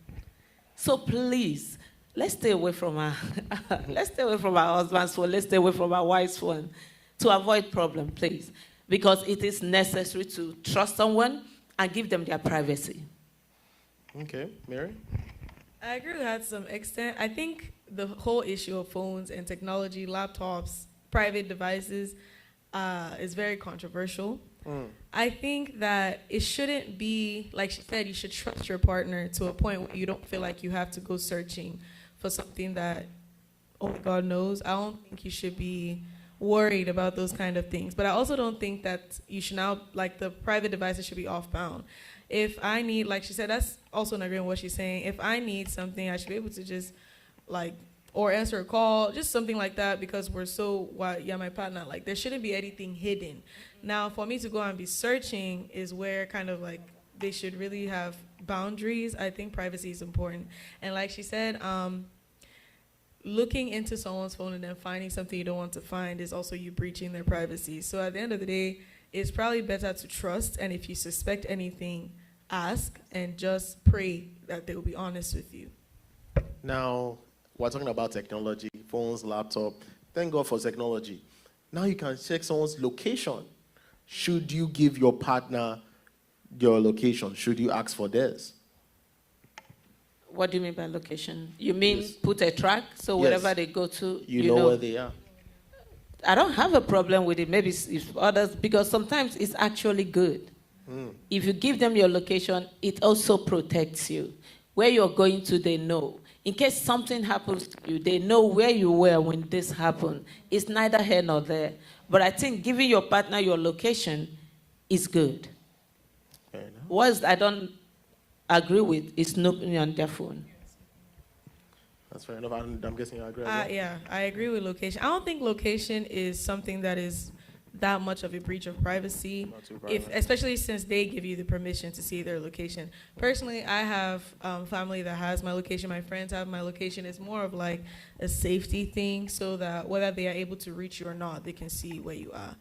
So please, let's stay away from our husband's phone, let's stay away from our wife's phone to avoid problem, please. Because it is necessary to trust someone and give them their privacy. Okay, Mary? I agree with that to some extent. I think the whole issue of phones and technology, laptops, private devices is very controversial. I think that it shouldn't be, like she said, you should trust your partner to a point where you don't feel like you have to go searching for something that only God knows. I don't think you should be worried about those kind of things. But I also don't think that you should now, like, the private devices should be off-bound. If I need, like she said, that's also in agreement with what she's saying. If I need something, I should be able to just, like, or answer a call, just something like that, because we're so, my partner, like, there shouldn't be anything hidden. Now, for me to go and be searching is where kind of, like, they should really have boundaries. I think privacy is important. And like she said, looking into someone's phone and then finding something you don't want to find is also you breaching their privacy. So at the end of the day, it's probably better to trust, and if you suspect anything, ask and just pray that they will be honest with you. Now, we're talking about technology, phones, laptop. Thank God for technology. Now you can check someone's location. Should you give your partner your location? Should you ask for theirs? What do you mean by location? You mean put a track so Yes. wherever they go to, You know where they are. I don't have a problem with it. Maybe if others, because sometimes it's actually good. If you give them your location, it also protects you. Where you're going to, they know. In case something happens to you, they know where you were when this happened. It's neither here nor there. But I think giving your partner your location is good. Fair enough. What I don't agree with is snooping on their phone. That's fair enough. I'm guessing you agree as well. Yeah, I agree with location. I don't think location is something that is that much of a breach of privacy, Not too private. especially since they give you the permission to see their location. Personally, I have family that has my location. My friends have my location. It's more of like a safety thing, so that whether they are able to reach you or not, they can see where you are.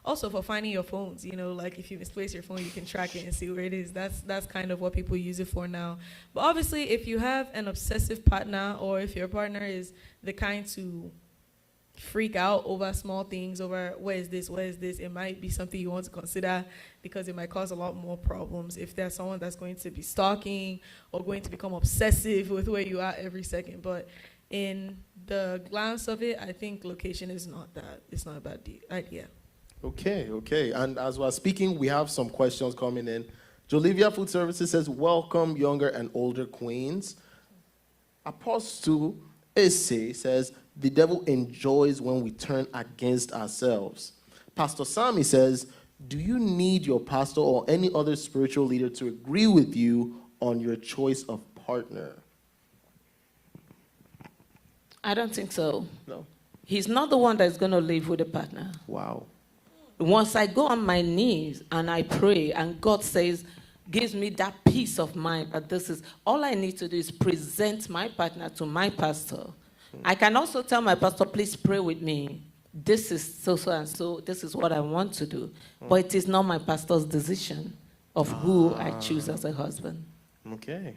Also, for finding your phones, like if you misplace your phone, you can track it and see where it is. That's kind of what people use it for now. But obviously, if you have an obsessive partner, or if your partner is the kind to freak out over small things, over where is this, it might be something you want to consider, because it might cause a lot more problems if there's someone that's going to be stalking or going to become obsessive with where you are every second. But in the glance of it, I think location is it's not a bad idea. Okay. And as we're speaking, we have some questions coming in. Jolivia Food Services says, welcome younger and older queens. Apostle Ese says, the devil enjoys when we turn against ourselves. Pastor Sammy says, do you need your pastor or any other spiritual leader to agree with you on your choice of partner? I don't think so. No. He's not the one that's going to live with a partner. Wow. Once I go on my knees and I pray, and God gives me that peace of mind that this is, all I need to do is present my partner to my pastor. I can also tell my pastor, please pray with me. This is so and so. This is what I want to do. But it is not my pastor's decision of who I choose as a husband. Okay.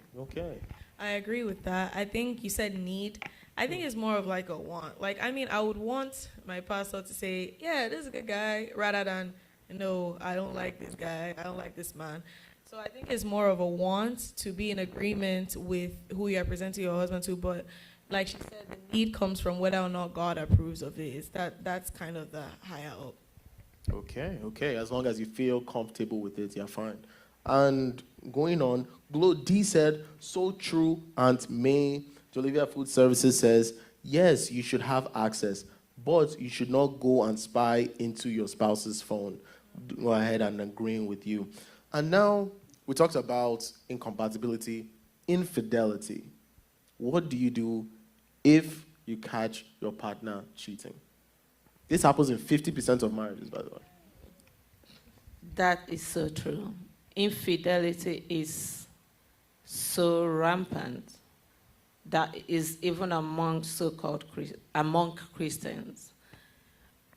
I agree with that. I think you said need. I think it's more of like a want. Like, I mean, I would want my pastor to say, yeah, this is a good guy, rather than, no, I don't like this guy, I don't like this man. So I think it's more of a want to be in agreement with who you are presenting your husband to. But like she said, the need comes from whether or not God approves of it. That's kind of the higher up. Okay. As long as you feel comfortable with it, you're fine. And going on, Glo D said, so true, Aunt May. Jolivia Food Services says, yes, you should have access, but you should not go and spy into your spouse's phone. Go ahead and agreeing with you. And now we talked about incompatibility, infidelity. What do you do if you catch your partner cheating? This happens in 50% of marriages, by the way. That is so true. Infidelity is so rampant that is even among among Christians.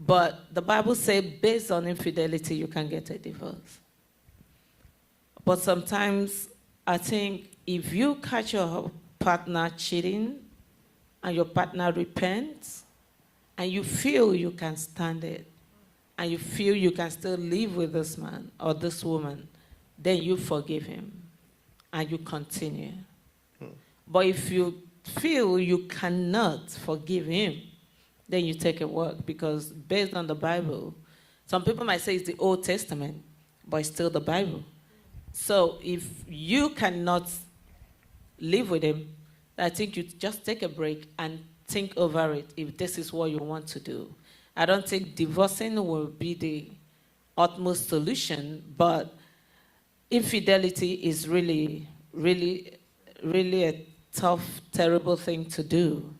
But the Bible says based on infidelity, you can get a divorce. But sometimes I think if you catch your partner cheating and your partner repents and you feel you can stand it and you feel you can still live with this man or this woman, then you forgive him and you continue. But if you feel you cannot forgive him, then you take a walk, because based on the Bible, some people might say it's the Old Testament, but it's still the Bible. So if you cannot live with him, I think you just take a break and think over it if this is what you want to do. I don't think divorcing will be the utmost solution, but infidelity is really, really, really a tough, terrible thing to do.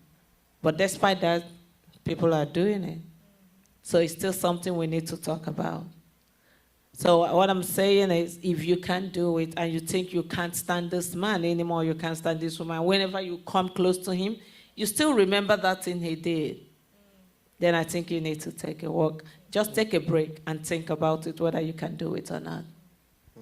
But despite that, people are doing it. So it's still something we need to talk about. So what I'm saying is, if you can't do it and you think you can't stand this man anymore, you can't stand this woman, whenever you come close to him, you still remember that thing he did, then I think you need to take a walk. Just take a break and think about it, whether you can do it or not.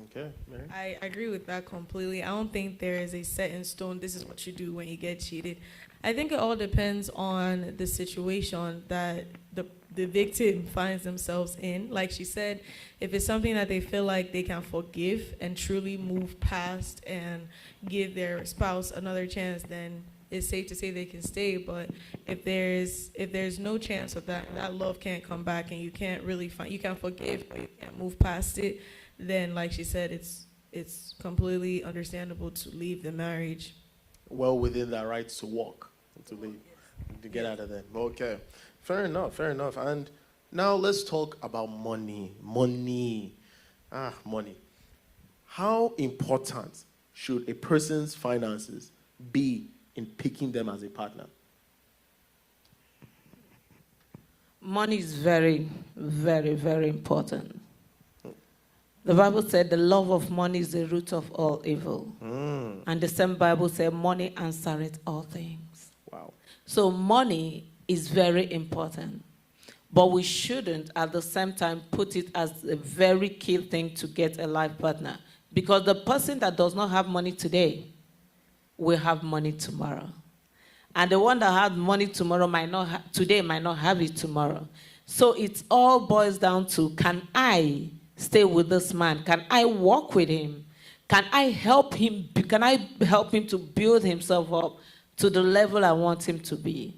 Okay, Mary? I agree with that completely. I don't think there is a set in stone, this is what you do when you get cheated. I think it all depends on the situation that the victim finds themselves in. Like she said, if it's something that they feel like they can forgive and truly move past and give their spouse another chance, then it's safe to say they can stay. But if there's no chance of that love can't come back and you can't really you can forgive but you can't move past it, then like she said, it's completely understandable to leave the marriage. Well within their rights to walk, to leave, to get out of there. Okay, fair enough. And now let's talk about money. Money. How important should a person's finances be in picking them as a partner? Money is very, very, very important. The Bible said the love of money is the root of all evil. And the same Bible said money answereth all things. Wow. So money is very important. But we shouldn't at the same time put it as a very key thing to get a life partner. Because the person that does not have money today will have money tomorrow. And the one that has money tomorrow might not have it tomorrow. So it all boils down to, can I stay with this man? Can I walk with him? Can I help him? Can I help him to build himself up to the level I want him to be?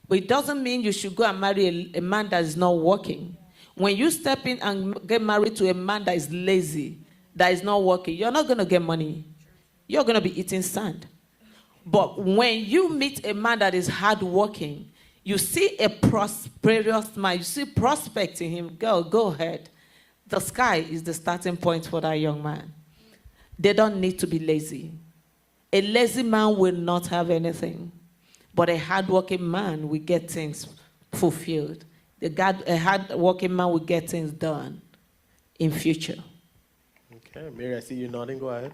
But it doesn't mean you should go and marry a man that is not working. When you step in and get married to a man that is lazy, that is not working, you're not going to get money. You're going to be eating sand. But when you meet a man that is hardworking, you see a prosperous man, you see prospect in him, girl, go ahead. The sky is the starting point for that young man. They don't need to be lazy. A lazy man will not have anything. But a hardworking man will get things fulfilled. A hardworking man will get things done in future. Okay, Mary, I see you nodding. Go ahead.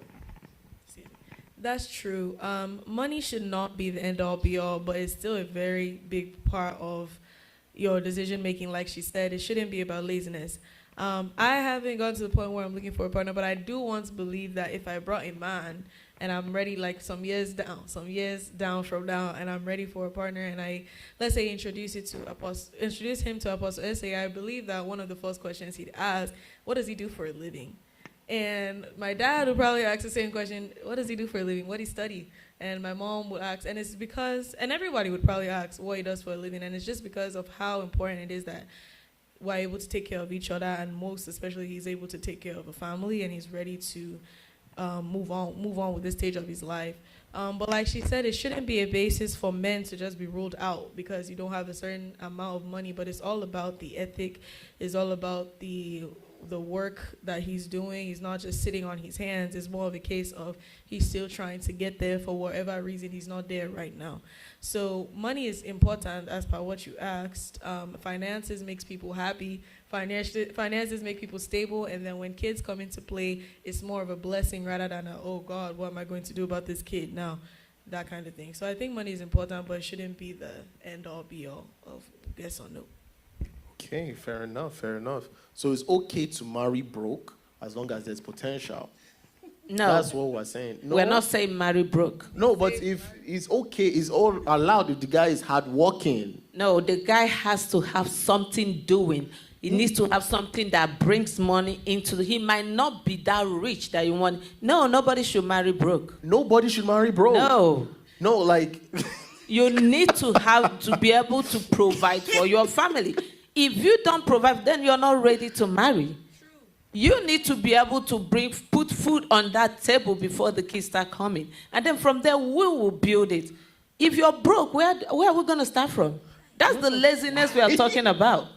That's true. Money should not be the end-all, be-all, but it's still a very big part of your decision-making. Like she said, it shouldn't be about laziness. I haven't gotten to the point where I'm looking for a partner, but I do want to believe that if I brought a man and I'm ready, like some years down from now, and I'm ready for a partner, and let's say introduce him to Apostle S.A., I believe that one of the first questions he'd ask, what does he do for a living? And my dad would probably ask the same question, what does he do for a living? What do he study? And my mom would ask, and it's because, and everybody would probably ask what he does for a living, and it's just because of how important it is that we're able to take care of each other, and most especially he's able to take care of a family, and he's ready to move on with this stage of his life. But like she said, it shouldn't be a basis for men to just be ruled out because you don't have a certain amount of money, but it's all about the ethic, it's all about the the work that he's doing. He's not just sitting on his hands. It's more of a case of he's still trying to get there for whatever reason he's not there right now. So money is important as per what you asked. Finances makes people happy. Finances make people stable. And then when kids come into play, it's more of a blessing rather than oh God, what am I going to do about this kid now? That kind of thing. So I think money is important, but it shouldn't be the end all be all of yes or no. Okay, fair enough, fair enough. So it's okay to marry broke as long as there's potential. No. That's what we're saying. No, we're not saying marry broke. No, but if it's okay, it's all allowed if the guy is hardworking. No, the guy has to have something doing. He needs to have something that brings money into he might not be that rich that you want. No, nobody should marry broke. Nobody should marry broke. No, like you need to have to be able to provide for your family. If you don't provide, then you're not ready to marry. You need to be able to put food on that table before the kids start coming. And then from there, we will build it. If you're broke, where are we going to start from? That's the laziness we are talking about.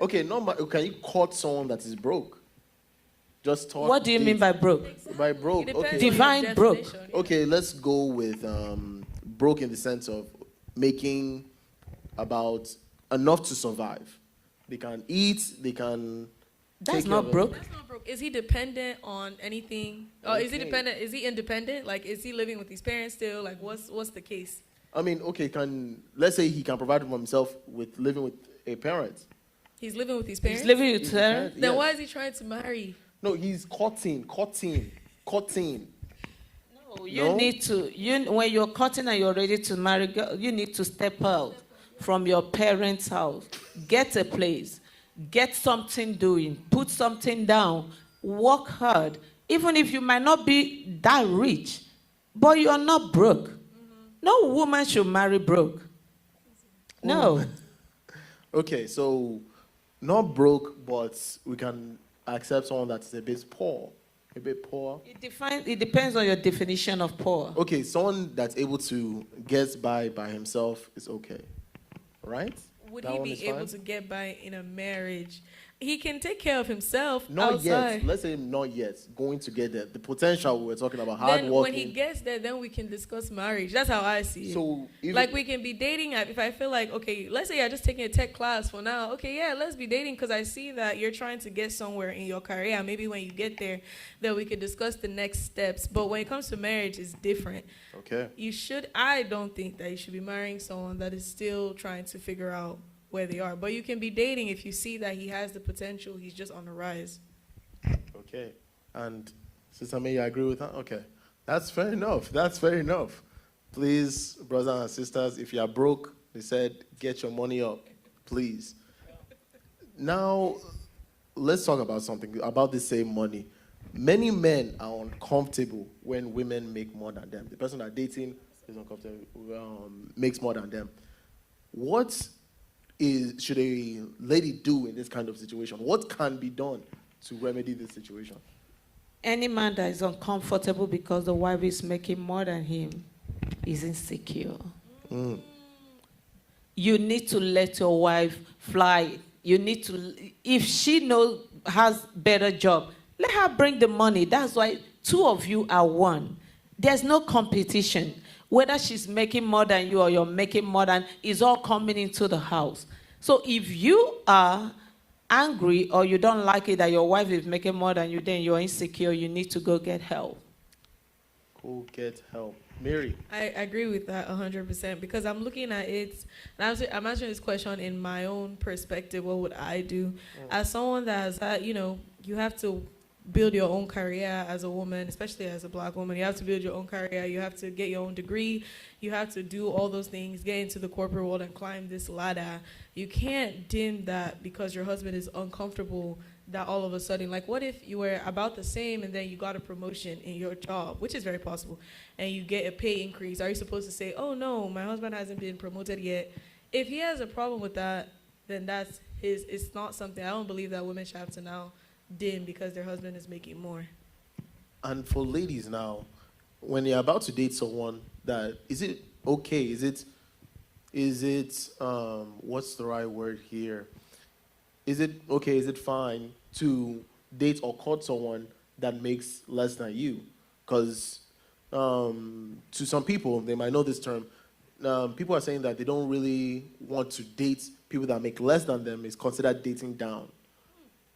Okay, can you court someone that is broke? Just talk. What do you mean by broke? By broke, okay. Divine broke. Okay, let's go with broke in the sense of making about enough to survive. They can eat, they can... That's not broke. That's not broke. Is he dependent on anything? Okay. Is he independent? Like, is he living with his parents still? Like, what's the case? I mean, okay, let's say he can provide for himself with living with a parent. He's living with his parents? He's living with her? Then why is he trying to marry? No, he's courting. No, you need to, when you're courting and you're ready to marry, you need to step out from your parents' house. Get a place. Get something doing. Put something down. Work hard. Even if you might not be that rich, but you're not broke. No woman should marry broke. No. Okay, so not broke, but we can accept someone that's a bit poor. A bit poor. It depends on your definition of poor. Okay, someone that's able to get by himself is okay. Right? Would he be able to get by in a marriage? He can take care of himself not outside. Yet. Let's say not yet. Going to get there. The potential we were talking about, hard then working. When he gets there, then we can discuss marriage. That's how I see it. So like we can be dating. If I feel like, okay, let's say you're just taking a tech class for now. Okay, yeah, let's be dating because I see that you're trying to get somewhere in your career. Maybe when you get there, then we can discuss the next steps. But when it comes to marriage, it's different. Okay. I don't think that you should be marrying someone that is still trying to figure out where they are. But you can be dating if you see that he has the potential. He's just on the rise. Okay. And Sister May, you agree with that? Okay. That's fair enough. Please, brothers and sisters, if you are broke, they said, get your money up. Please. Now, let's talk about something, about the same money. Many men are uncomfortable when women make more than them. The person they're dating is uncomfortable, makes more than them. What should a lady do in this kind of situation? What can be done to remedy this situation? Any man that is uncomfortable because the wife is making more than him is insecure. You need to let your wife fly. You need to, if she has better job, let her bring the money. That's why two of you are one. There's no competition. Whether she's making more than you or you're making more than, is all coming into the house. So if you are angry or you don't like it that your wife is making more than you, then you're insecure. You need to go get help. Go get help. Mary. I agree with that 100% because I'm looking at it, and I'm answering this question in my own perspective. What would I do? As someone that has, you have to build your own career as a woman, especially as a black woman. You have to build your own career. You have to get your own degree. You have to do all those things, get into the corporate world and climb this ladder. You can't dim that because your husband is uncomfortable that all of a sudden, like what if you were about the same and then you got a promotion in your job, which is very possible, and you get a pay increase? Are you supposed to say, oh no, my husband hasn't been promoted yet? If he has a problem with that, then that's it's not something, I don't believe that women should have to now dim because their husband is making more. And for ladies now, when you're about to date someone, that is it okay? Is it what's the right word here? is it fine to date or court someone that makes less than you? Because to some people, they might know this term. People are saying that they don't really want to date people that make less than them. It's considered dating down.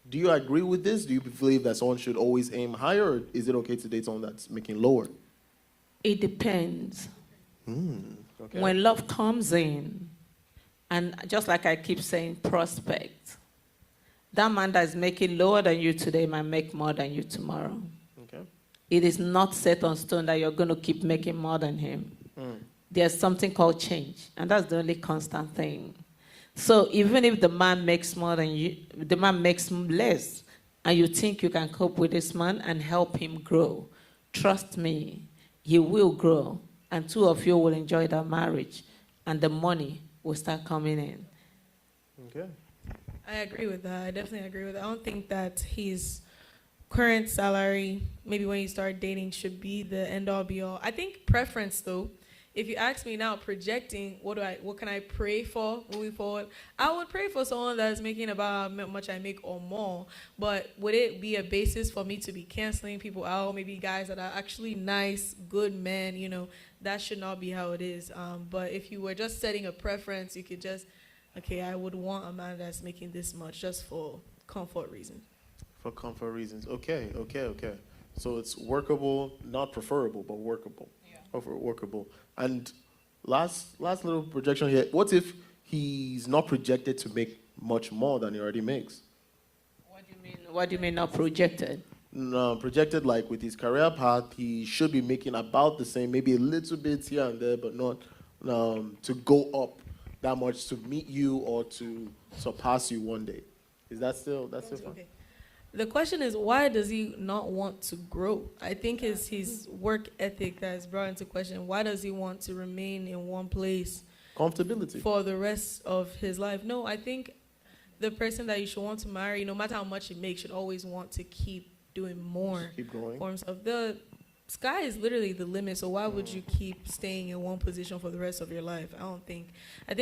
Do you agree with this? Do you believe that someone should always aim higher, or is it okay to date someone that's making lower? It depends. Okay. When love comes in, and just like I keep saying, prospect. That man that is making lower than you today might make more than you tomorrow. Okay. It is not set on stone that you're going to keep making more than him. There's something called change, and that's the only constant thing. So even if the man makes more than you, the man makes less, and you think you can cope with this man and help him grow, trust me, he will grow, and two of you will enjoy that marriage, and the money will start coming in. Okay. I agree with that. I definitely agree with that. I don't think that his current salary, maybe when you start dating, should be the end-all, be-all. I think preference, though, if you ask me now, projecting, what can I pray for moving forward? I would pray for someone that's making about how much I make or more. But would it be a basis for me to be canceling people out? Maybe guys that are actually nice, good men, that should not be how it is. But if you were just setting a preference, you could just, okay, I would want a man that's making this much just for comfort reasons. For comfort reasons. Okay. So it's workable, not preferable, but workable. Yeah. Workable. And last little projection here. What if he's not projected to make much more than he already makes? What do you mean not projected? No, projected like with his career path, he should be making about the same, maybe a little bit here and there, but not to go up that much to meet you or to surpass you one day. Is that still fine? Okay. The question is, why does he not want to grow? I think it's his work ethic that is brought into question. Why does he want to remain in one place? Comfortability. For the rest of his life? No, I think the person that you should want to marry, no matter how much he makes, should always want to keep doing more. Keep growing. Forms of the sky is literally the limit, so why would you keep staying in one position for the rest of your life? I think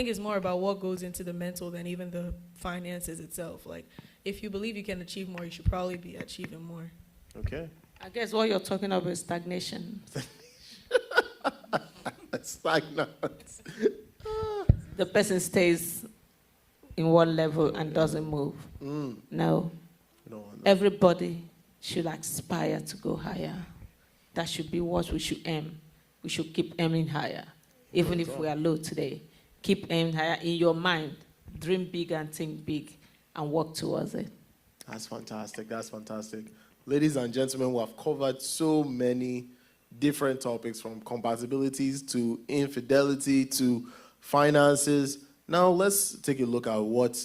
it's more about what goes into the mental than even the finances itself. Like, if you believe you can achieve more, you should probably be achieving more. Okay. I guess what you're talking about is stagnation. Stagnant. The person stays in one level and doesn't move. No. Everybody should aspire to go higher. That should be what we should aim. We should keep aiming higher. Even if we are low today, keep aiming higher in your mind. Dream big and think big and work towards it. That's fantastic. Ladies and gentlemen, we have covered so many different topics, from compatibilities to infidelity to finances. Now let's take a look at what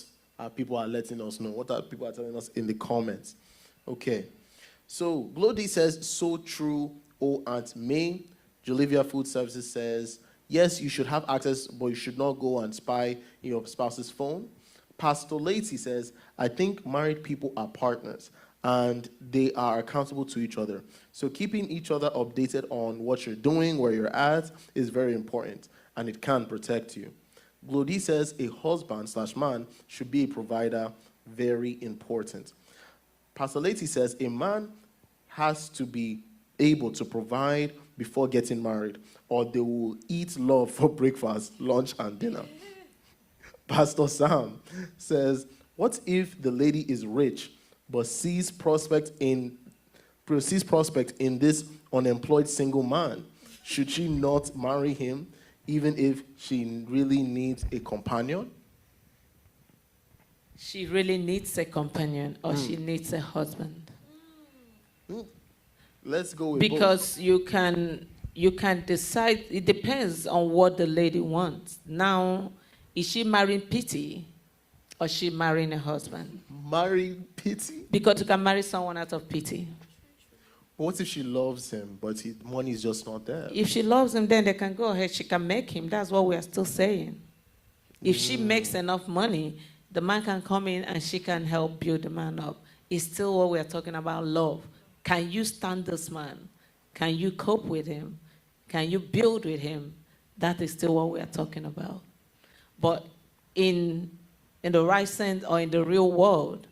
people are letting us know, what people are telling us in the comments. Okay. So Glody says, so true, oh Aunt May. Jolivia Food Services says, yes, you should have access, but you should not go and spy in your spouse's phone. Pastor Lacey says, I think married people are partners and they are accountable to each other. So keeping each other updated on what you're doing, where you're at, is very important, and it can protect you. Glody says, a husband/man should be a provider, very important. Pastor Lacey says, a man has to be able to provide before getting married, or they will eat love for breakfast, lunch, and dinner. Pastor Sam says, what if the lady is rich but sees prospect in this unemployed single man? Should she not marry him even if she really needs a companion? She really needs a companion, or she needs a husband. Let's go with because both. you can decide. It depends on what the lady wants. Now, is she marrying pity, or is she marrying a husband? Marrying pity? Because you can marry someone out of pity. What if she loves him, but his money is just not there? If she loves him, then they can go ahead. She can make him. That's what we are still saying. If she makes enough money, the man can come in and she can help build the man up. It's still what we are talking about, love. Can you stand this man? Can you cope with him? Can you build with him? That is still what we are talking about. But in in the right sense or in the real world,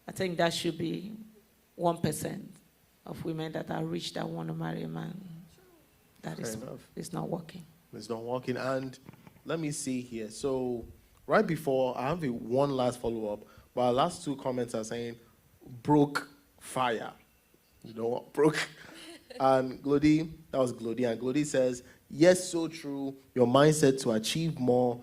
I think that should be 1% of women that are rich that want to marry a man. That is, it's not working. It's not working. And let me see here. So right before, I have one last follow-up, but our last two comments are saying, broke fire. You know what? Broke. And Glody, that was Glody. And Glody says, yes, so true. Your mindset to achieve more,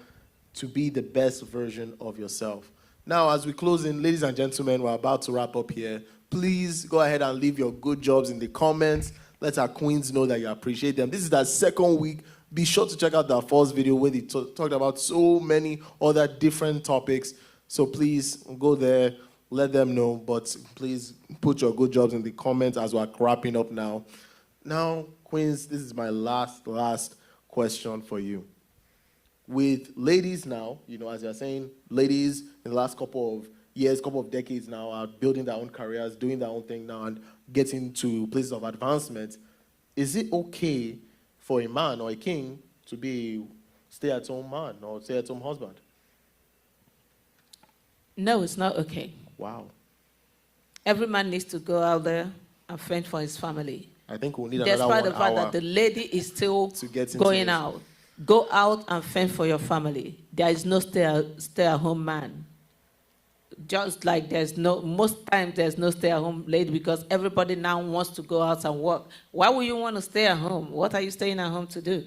to be the best version of yourself. Now, as we close in, ladies and gentlemen, we're about to wrap up here. Please go ahead and leave your good jobs in the comments. Let our queens know that you appreciate them. This is their second week. Be sure to check out their first video where they talked about so many other different topics. So please go there, let them know. But please put your good jobs in the comments as we're wrapping up now. Now, queens, this is my last question for you. With ladies now, you know, as you're saying, ladies in the last couple of years, couple of decades now are building their own careers, doing their own thing now, and getting to places of advancement. Is it okay for a man or a king to be a stay-at-home man or stay-at-home husband? No, it's not okay. Wow. Every man needs to go out there and fend for his family. I think we'll need another 1 hour. Despite the fact that the lady is still going out. Go out and fend for your family. There is no stay-at-home man. Just like most times there's no stay-at-home lady because everybody now wants to go out and work. Why would you want to stay at home? What are you staying at home to do?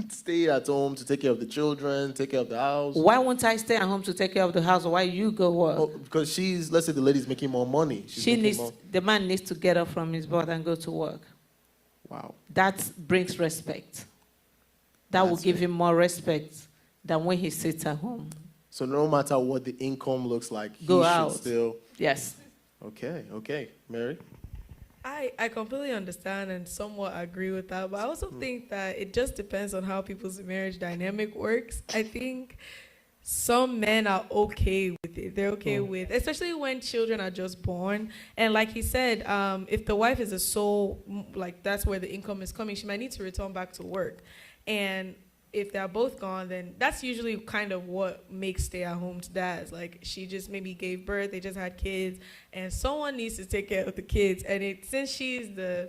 Stay at home to take care of the children, take care of the house. Why won't I stay at home to take care of the house? Why you go work? Oh, because let's say the lady's making more money. The man needs to get up from his butt and go to work. Wow. That brings respect. That will give him more respect than when he sits at home. So no matter what the income looks like, go he out. Should still... Yes. Okay. Mary? I completely understand and somewhat agree with that, but I also think that it just depends on how people's marriage dynamic works. I think some men are okay with it. They're okay with, especially when children are just born. And like he said, if the wife is a sole, like that's where the income is coming, she might need to return back to work. And if they're both gone, then that's usually kind of what makes stay-at-home dads. Like, she just maybe gave birth, they just had kids, and someone needs to take care of the kids. And since she's the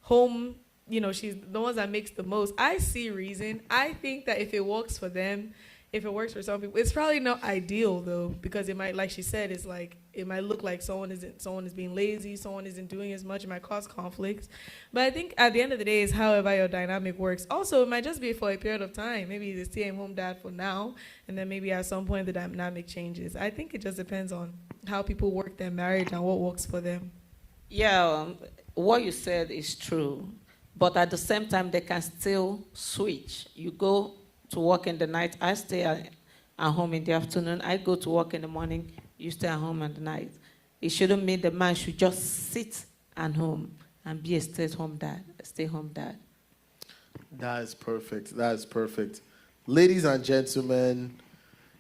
home, you know, she's the one that makes the most, I see reason. I think that if it works for them, if it works for some people, it's probably not ideal, though, because it might, like she said, it's like, it might look like someone is being lazy, someone isn't doing as much, it might cause conflicts. But I think at the end of the day, it's however your dynamic works. Also, it might just be for a period of time. Maybe the stay-at-home dad for now, and then maybe at some point the dynamic changes. I think it just depends on how people work their marriage and what works for them. Yeah, what you said is true. But at the same time, they can still switch. You go to work in the night, I stay at home in the afternoon. I go to work in the morning, you stay at home at the night. It shouldn't mean the man should just sit at home and be a stay-home dad. That is perfect. Ladies and gentlemen,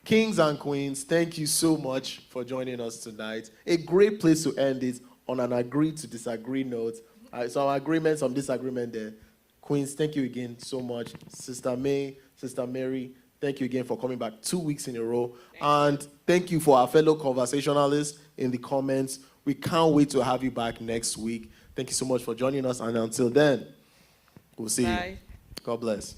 kings and queens, thank you so much for joining us tonight. A great place to end it on an agree to disagree note. Some agreement, some disagreement there. Queens, thank you again so much. Sister May, Sister Mary, thank you again for coming back 2 weeks in a row. Thank you for our fellow conversationalists in the comments. We can't wait to have you back next week. Thank you so much for joining us. And until then, we'll see you. God bless.